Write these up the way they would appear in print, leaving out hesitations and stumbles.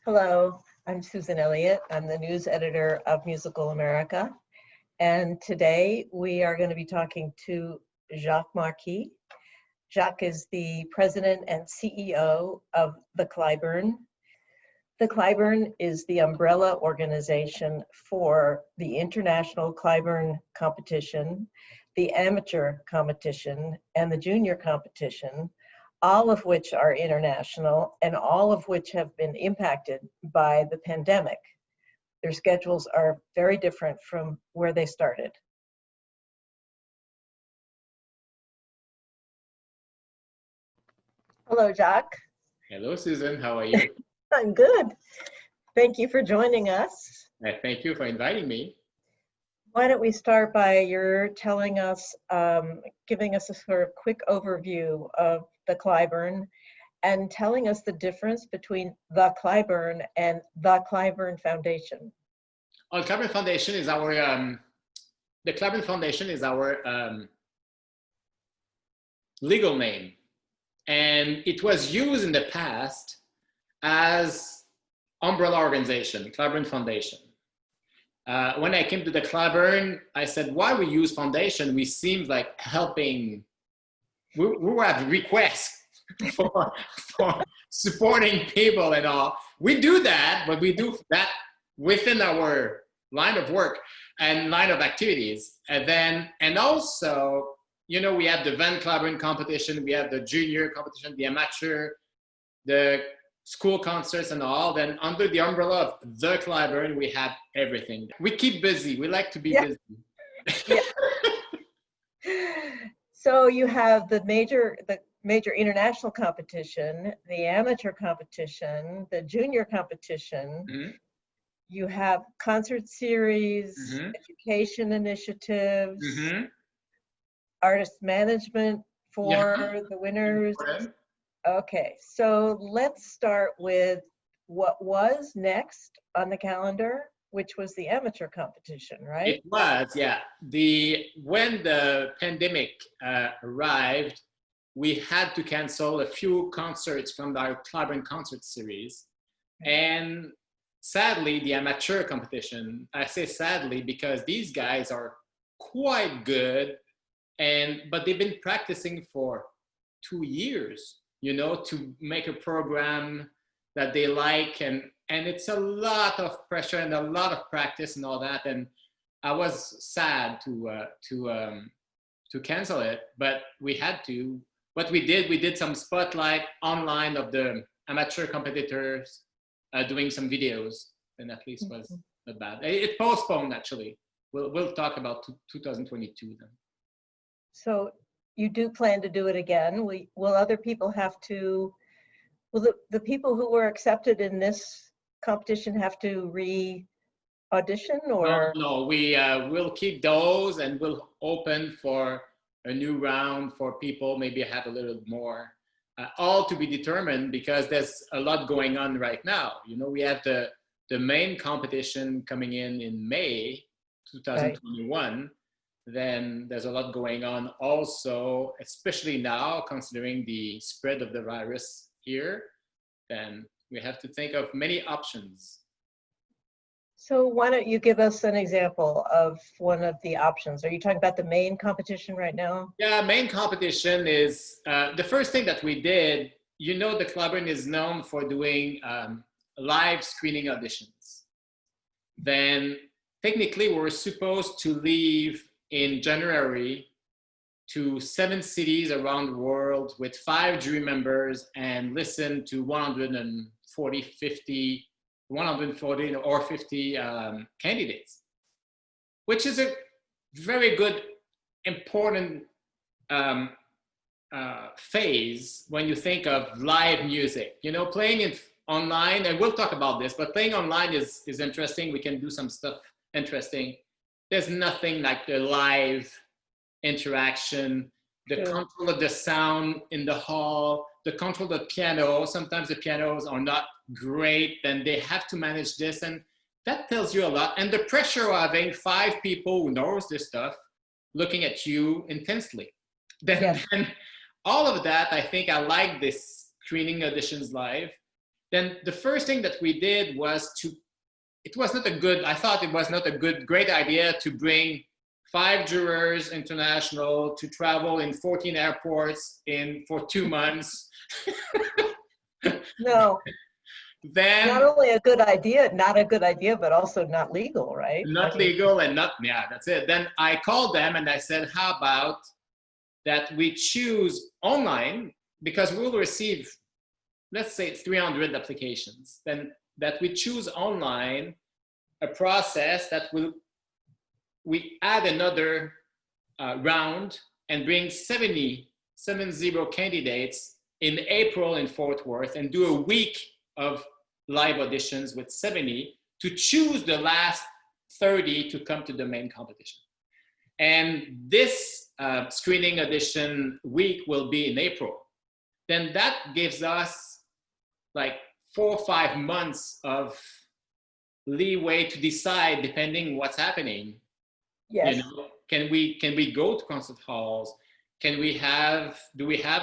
Hello, I'm Susan Elliott. I'm the news editor of Musical America. And today we are going to be talking to Jacques Marquis. Jacques is the president and CEO of the Cliburn. The Cliburn is the umbrella organization for the International Cliburn Competition, the Amateur Competition, and the Junior Competition, all of which are international and all of which have been impacted by the pandemic. Their schedules are very different from where they started. Hello, Jacques. Hello, Susan. How are you? I'm good. Thank you for joining us. Thank you for inviting me. Why don't we start by your telling us, giving us a sort of quick overview of the Cliburn and telling us the difference between the Cliburn and the Cliburn Foundation. Oh, the Cliburn Foundation is our legal name, and it was used in the past as umbrella organization, Cliburn Foundation. When I came to the Cliburn, I said, why we use foundation? We seemed like helping. We have requests for supporting people and all. We do that, but we do that within our line of work and line of activities. And also, you know, we have the Van Cliburn competition, we have the junior competition, the amateur, the school concerts and all. Then under the umbrella of the Cliburn, we have everything. We keep busy. We like to be busy. Yeah. So you have the major international competition, the amateur competition, the junior competition. Mm-hmm. You have concert series, Mm-hmm. education initiatives, Mm-hmm. artist management for the winners. Okay, so let's start with what was next on the calendar, which was the amateur competition, right? It was, yeah. When the pandemic arrived, we had to cancel a few concerts from our Cliburn concert series. And sadly, the amateur competition, I say sadly because these guys are quite good, but they've been practicing for 2 years, you know, to make a program that they like, and it's a lot of pressure and a lot of practice and all that. And I was sad to cancel it, but we had to. What we did some spotlight online of the amateur competitors doing some videos, and at least was not bad. It postponed actually. We'll talk about 2022 then. So you do plan to do it again. Will other people have to, will the people who were accepted in this competition have to re-audition or? No, we will keep those and we'll open for a new round for people, maybe have a little more, all to be determined because there's a lot going on right now. You know, we have the main competition coming in May 2021. Right. Then there's a lot going on also, especially now considering the spread of the virus here. Then we have to think of many options. So why don't you give us an example of one of the options? Are you talking about the main competition right now? Yeah, main competition is the first thing that we did. You know, the Cliburn is known for doing live screening auditions. Then technically we were supposed to leave in January to 7 cities around the world with 5 jury members and listen to 140 or 50 candidates, which is a very good, important phase when you think of live music. You know, playing it online, and we'll talk about this, but playing online is interesting. We can do some stuff interesting. There's nothing like the live interaction, the control of the sound in the hall, the control of the piano. Sometimes the pianos are not great, then they have to manage this, and that tells you a lot. And the pressure of having 5 people who knows this stuff looking at you intensely. Then all of that, I think I like this screening auditions live. Then the first thing that we did was I thought it was not a great idea to bring 5 jurors international to travel in 14 airports for 2 months. No, Then not only not a good idea, but also not legal, right? not legal and not, yeah, that's it. Then I called them and I said, how about that we choose online, because we will receive, let's say 300 applications, then that we choose online a process that we add another round and bring 70 candidates in April in Fort Worth and do a week of live auditions with 70 to choose the last 30 to come to the main competition. And this screening audition week will be in April. Then that gives us like 4 or 5 months of leeway to decide, depending what's happening. Yes. You know, can we go to concert halls? Do we have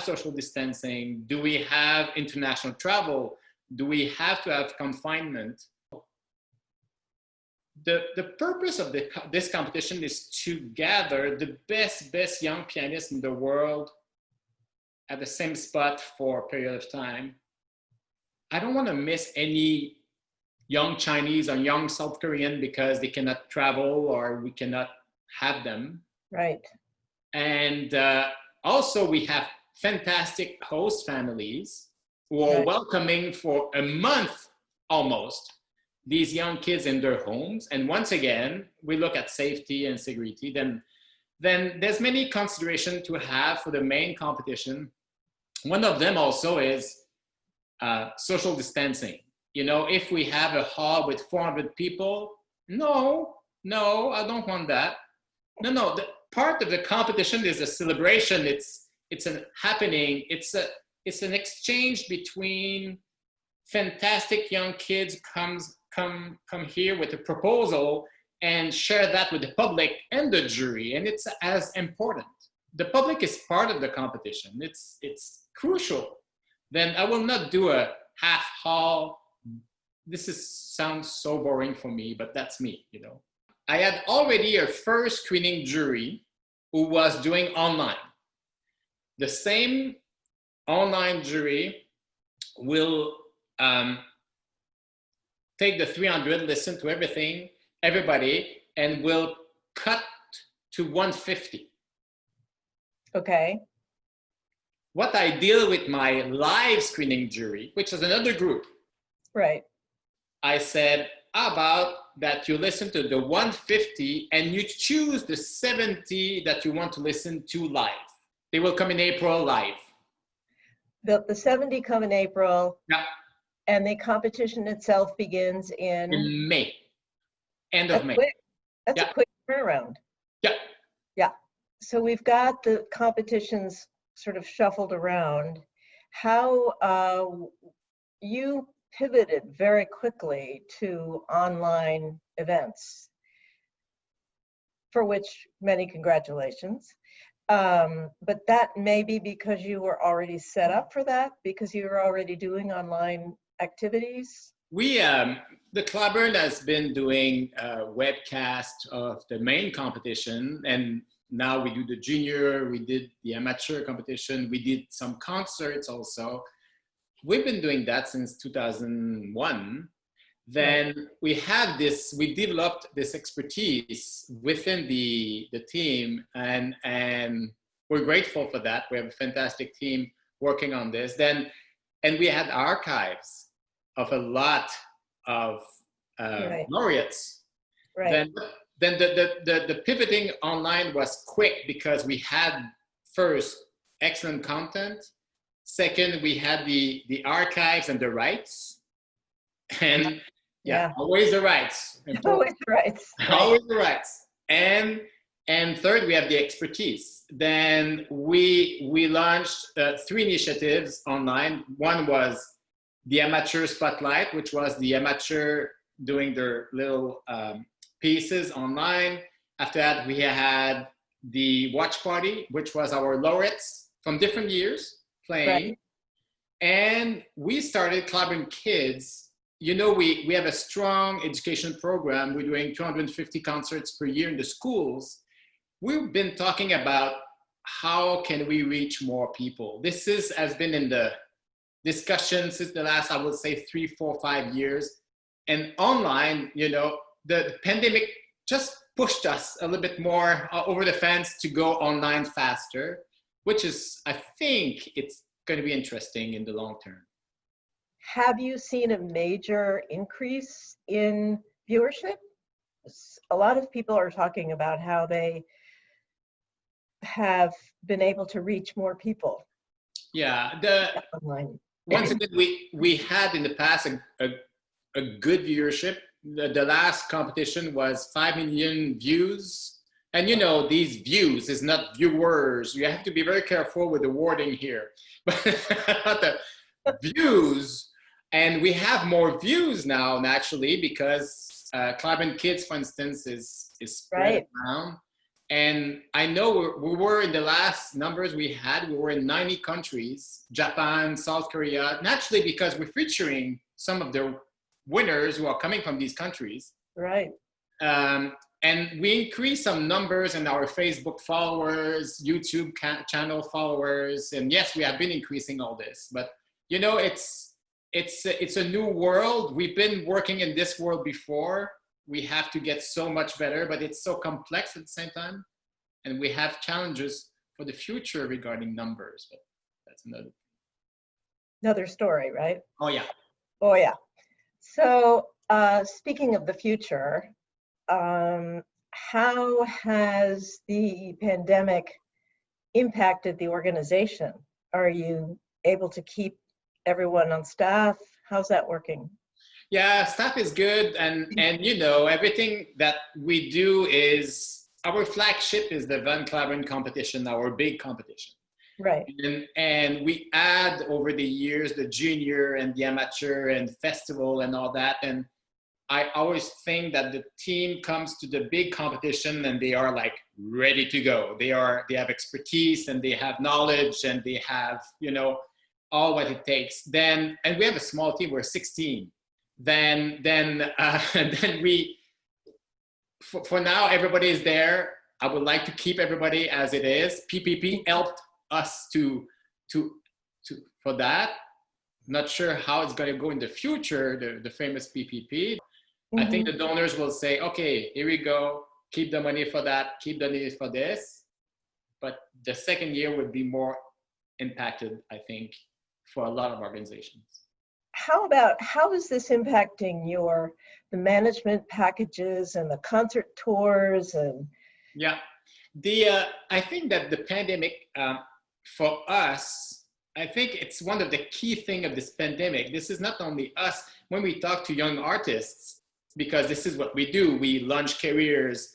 social distancing? Do we have international travel? Do we have to have confinement? The purpose of this competition is to gather the best young pianists in the world at the same spot for a period of time. I don't want to miss any young Chinese or young South Korean because they cannot travel or we cannot have them. Right. And also we have fantastic host families who are welcoming for a month almost these young kids in their homes. And once again, we look at safety and security. Then there's many considerations to have for the main competition. One of them also is social distancing. You know, if we have a hall with 400 people, no, I don't want that. No, the part of the competition is a celebration. It's a happening. It's an exchange between fantastic young kids come here with a proposal and share that with the public and the jury, and it's as important. The public is part of the competition. It's crucial. Then I will not do a half hall. Sounds so boring for me, but that's me, you know. I had already a first screening jury who was doing online. The same online jury will take the 300, listen to everybody, and will cut to 150. Okay. What I deal with my live screening jury, which is another group, right? I said, how about that you listen to the 150 and you choose the 70 that you want to listen to live. They will come in April live. The 70 come in April. Yeah. And the competition itself begins in May. End of May. That's a quick turnaround. Yeah. Yeah. So we've got the competitions sort of shuffled around. How you pivoted very quickly to online events, for which many congratulations. But that may be because you were already set up for that, because you were already doing online activities? The Cliburn has been doing a webcast of the main competition, and now we do the junior, we did the amateur competition, we did some concerts also. We've been doing that since 2001. Then we developed this expertise within the team, and we're grateful for that. We have a fantastic team working on this. And we had archives of a lot of laureates. Right. Then the pivoting online was quick because we had first excellent content. Second, we had the archives and the rights. And always the rights. Always the rights. Always the rights. And third, we have the expertise. Then we launched 3 initiatives online. One was the amateur spotlight, which was the amateur doing their little pieces online. After that, we had the watch party, which was our laureates from different years playing. And we started Cliburn Kids. You know, we have a strong education program. We're doing 250 concerts per year in the schools. We've been talking about how can we reach more people. Has been in the discussion since the last, I would say, 3, 4, 5 years. And online, you know, the pandemic just pushed us a little bit more over the fence to go online faster, which is, I think it's going to be interesting in the long term. Have you seen a major increase in viewership? A lot of people are talking about how they have been able to reach more people. Yeah, online. Once again, we had in the past a good viewership. The last competition was 5 million views. And you know, these views is not viewers. You have to be very careful with the wording here. But the views, and we have more views now, naturally, because Cliburn Kids, for instance, is spread around. And I know we were in the last numbers we were in 90 countries, Japan, South Korea, naturally because we're featuring some of the winners who are coming from these countries. Right. And we increased some numbers in our Facebook followers, YouTube channel followers. And yes, we have been increasing all this, but you know, it's a new world. We've been working in this world before. We have to get so much better, but it's so complex at the same time. And we have challenges for the future regarding numbers, but that's another story, right? Oh, yeah. Oh, yeah. So speaking of the future, how has the pandemic impacted the organization? Are you able to keep everyone on staff? How's that working? Yeah, staff is good. And you know, everything that we do is, our flagship is the Van Cliburn competition, our big competition. Right. And we add over the years the junior and the amateur and festival and all that. And I always think that the team comes to the big competition and they are like ready to go. They have expertise and they have knowledge and they have, you know, all what it takes. And we have a small team, we're 16. Then we, for now, everybody is there. I would like to keep everybody as it is. PPP helped us for that. Not sure how it's going to go in the future, the famous PPP. Mm-hmm. I think the donors will say, okay, here we go. Keep the money for that. Keep the money for this. But the second year would be more impacted, I think, for a lot of organizations. How is this impacting the management packages and the concert tours and? Yeah, I think that the pandemic for us, I think it's one of the key things of this pandemic. This is not only us when we talk to young artists, because this is what we do. We launch careers.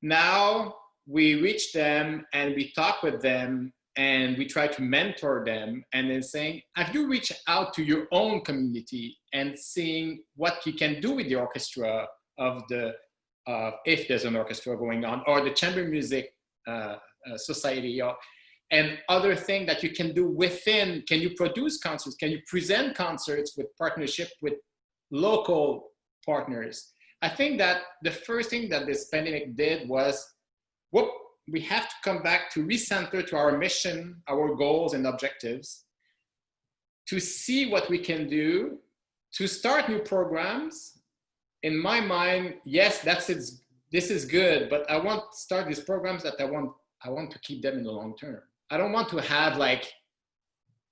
Now we reach them and we talk with them. And we try to mentor them and then saying, have you reached out to your own community and seeing what you can do with the orchestra if there's an orchestra going on, or the chamber music society, and other things that you can do within. Can you produce concerts? Can you present concerts with partnership with local partners? I think that the first thing that this pandemic did was, we have to come back to recenter to our mission, our goals and objectives, to see what we can do, to start new programs. In my mind, yes, this is good, but I want to start these programs that I want to keep them in the long term. I don't want to have like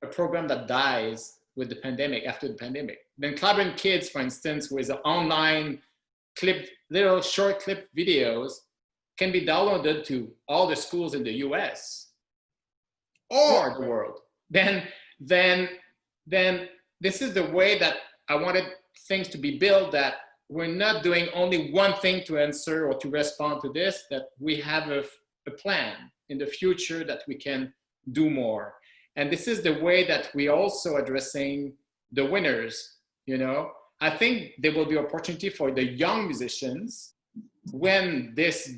a program that dies with the pandemic, after the pandemic. Then Cliburn Kids, for instance, with online little short clip videos, can be downloaded to all the schools in the US or the world. Then this is the way that I wanted things to be built, that we're not doing only one thing to answer or to respond to this, that we have a plan in the future that we can do more. And this is the way that we also addressing the winners, you know. I think there will be opportunity for the young musicians when this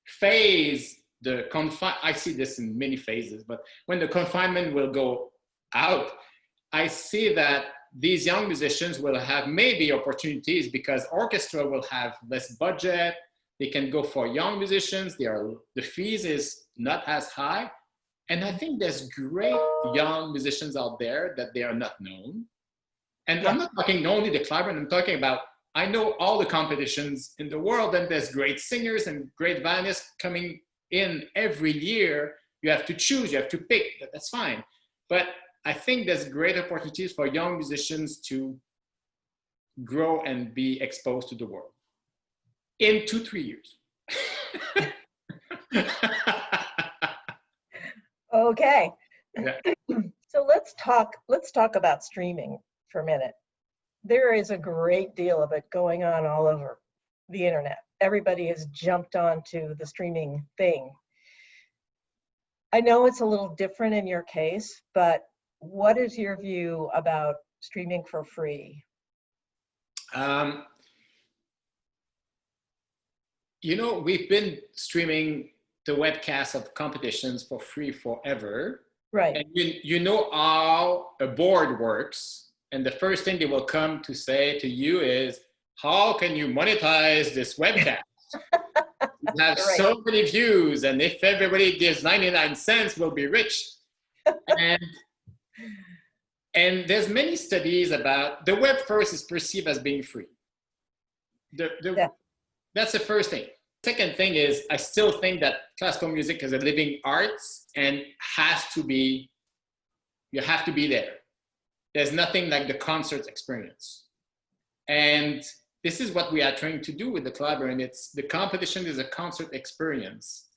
phase, I see this in many phases, but when the confinement will go out, I see that these young musicians will have maybe opportunities because orchestra will have less budget. They can go for young musicians. The fees is not as high. And I think there's great young musicians out there that they are not known. And Yeah. I'm not talking only the Cliburn, I'm talking about, I know all the competitions in the world, and there's great singers and great violinists coming in every year. You have to choose, you have to pick, that's fine. But I think there's great opportunities for young musicians to grow and be exposed to the world in 2-3 years. Okay. Yeah. So let's talk about streaming for a minute. There is a great deal of it going on all over the internet. Everybody has jumped onto the streaming thing. I know it's a little different in your case, but what is your view about streaming for free? You know, we've been streaming the webcast of competitions for free forever. Right. And you know how a board works. And the first thing they will come to say to you is, how can you monetize this webcast? You have Right. so many views, and if everybody gives 99 cents, we'll be rich. And there's many studies about the web first is perceived as being free. Yeah. That's the first thing. Second thing is, I still think that classical music is a living arts and you have to be there. There's nothing like the concert experience. And this is what we are trying to do with the Cliburn. It's the competition is a concert experience.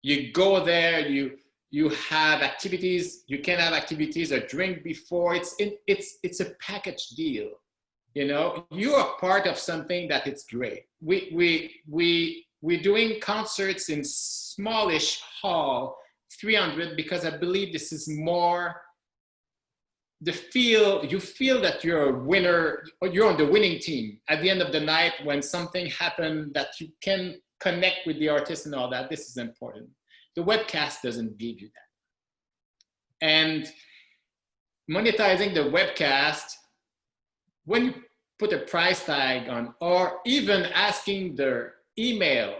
You go there, you have activities, you can have activities or drink before. It's a package deal. You know, you are part of something that it's great. We're doing concerts in smallish hall, 300, because I believe this is more you feel that you're a winner, or you're on the winning team at the end of the night when something happened that you can connect with the artist and all that. This is important. The webcast doesn't give you that. And monetizing the webcast, when you put a price tag on, or even asking their email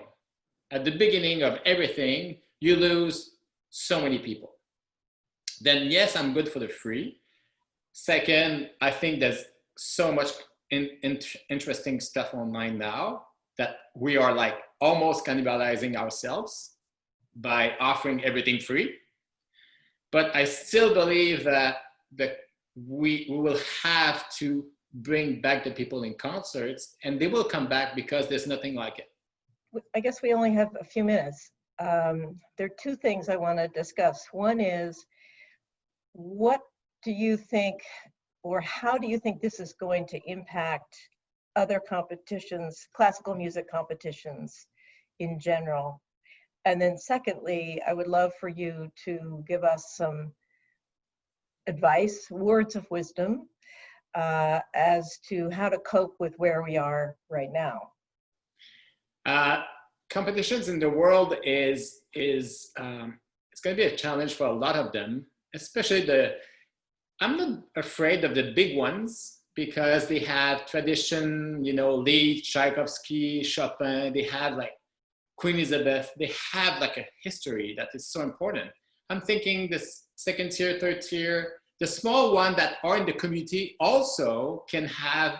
at the beginning of everything, you lose so many people. Then yes, I'm good for the free. Second, I think there's so much interesting stuff online now that we are like almost cannibalizing ourselves by offering everything free. But I still believe that we will have to bring back the people in concerts, and they will come back because there's nothing like it. I guess we only have a few minutes. There are two things I want to discuss. One is, what do you think, or how do you think this is going to impact other competitions, classical music competitions in general? And then secondly, I would love for you to give us some advice, words of wisdom, as to how to cope with where we are right now. Competitions in the world is it's going to be a challenge for a lot of them, especially I'm not afraid of the big ones because they have tradition, you know, Liszt, Tchaikovsky, Chopin, they have like Queen Elizabeth, they have like a history that is so important. I'm thinking this second tier, third tier, the small one that are in the community also can have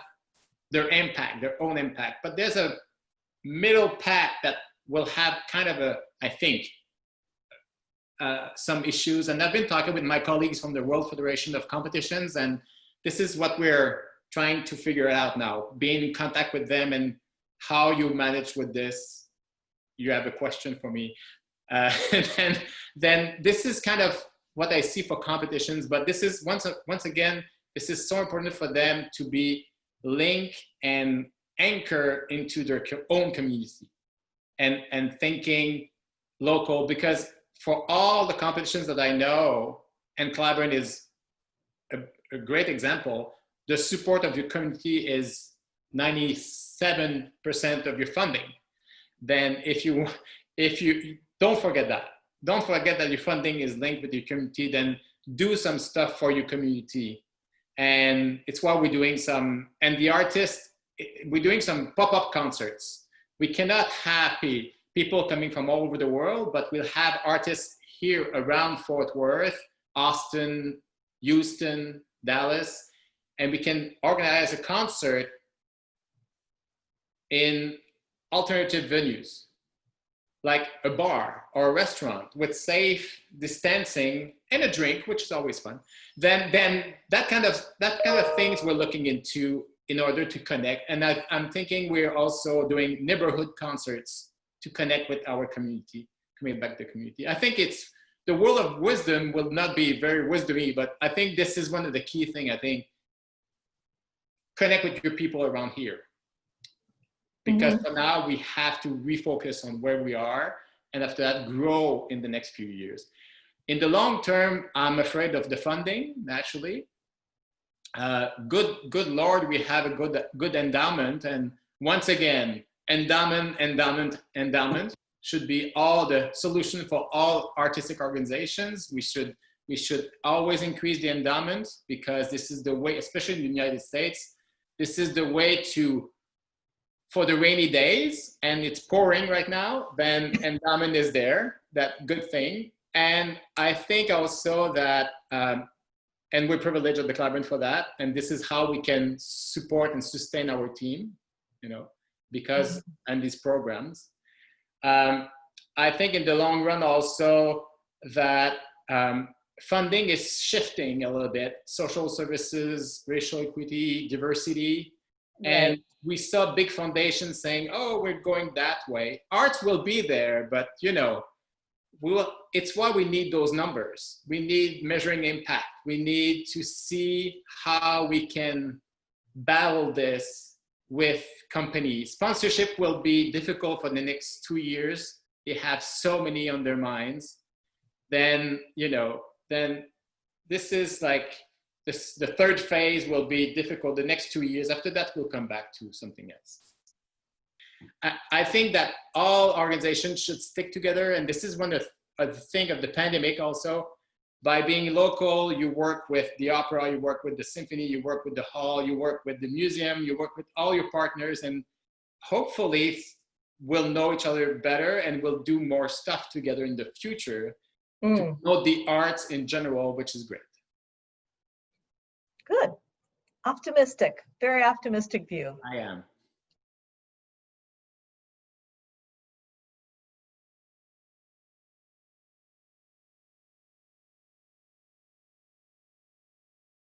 their impact, their own impact. But there's a middle pack that will have kind of I think, some issues. And I've been talking with my colleagues from the World Federation of Competitions, and this is what we're trying to figure out now, being in contact with them and how you manage with this. You have a question for me. And then this is kind of what I see for competitions, but this is, once again, this is so important for them to be linked and anchor into their own community and thinking local, because for all the competitions that I know, and Cliburn is a great example, the support of your community is 97% of your funding. Then if you don't forget that your funding is linked with your community, then do some stuff for your community. And it's why we're doing some, and the artists, we're doing some pop-up concerts. We cannot have people coming from all over the world, but we'll have artists here around Fort Worth, Austin, Houston, Dallas, and we can organize a concert in alternative venues, like a bar or a restaurant with safe distancing and a drink, which is always fun. Then that kind of things we're looking into in order to connect. And I'm thinking we're also doing neighborhood concerts to connect with our community, coming back to the community. I think it's the world of wisdom will not be very wisdomy, but I think this is one of the key things. I think connect with your people around here. Because for now, we have to refocus on where we are, and after that, grow in the next few years. In the long term, I'm afraid of the funding, naturally. Good Lord, we have a good endowment, and once again, endowment should be all the solution for all artistic organizations. We should always increase the endowment, because this is the way, especially in the United States, this is the way to, for the rainy days, and it's pouring right now, then endowment is there, that good thing. And I think also that, and we're privileged at the Cliburn for that, and this is how we can support and sustain our team, because, and these programs. I think in the long run also that funding is shifting a little bit, social services, racial equity, diversity, and we saw big foundations saying, oh, we're going that way. Art will be there, but it's why we need those numbers. We need measuring impact. We need to see how we can battle this with companies. Sponsorship will be difficult for the next 2 years. They have so many on their minds. Then this is like, the third phase will be difficult the next 2 years. After that, we'll come back to something else. I think that all organizations should stick together. And this is one of the things of the pandemic also. By being local, you work with the opera, you work with the symphony, you work with the hall, you work with the museum, you work with all your partners, and hopefully we'll know each other better and we'll do more stuff together in the future to promote the arts in general, which is great. Good. Optimistic, very optimistic view. I am.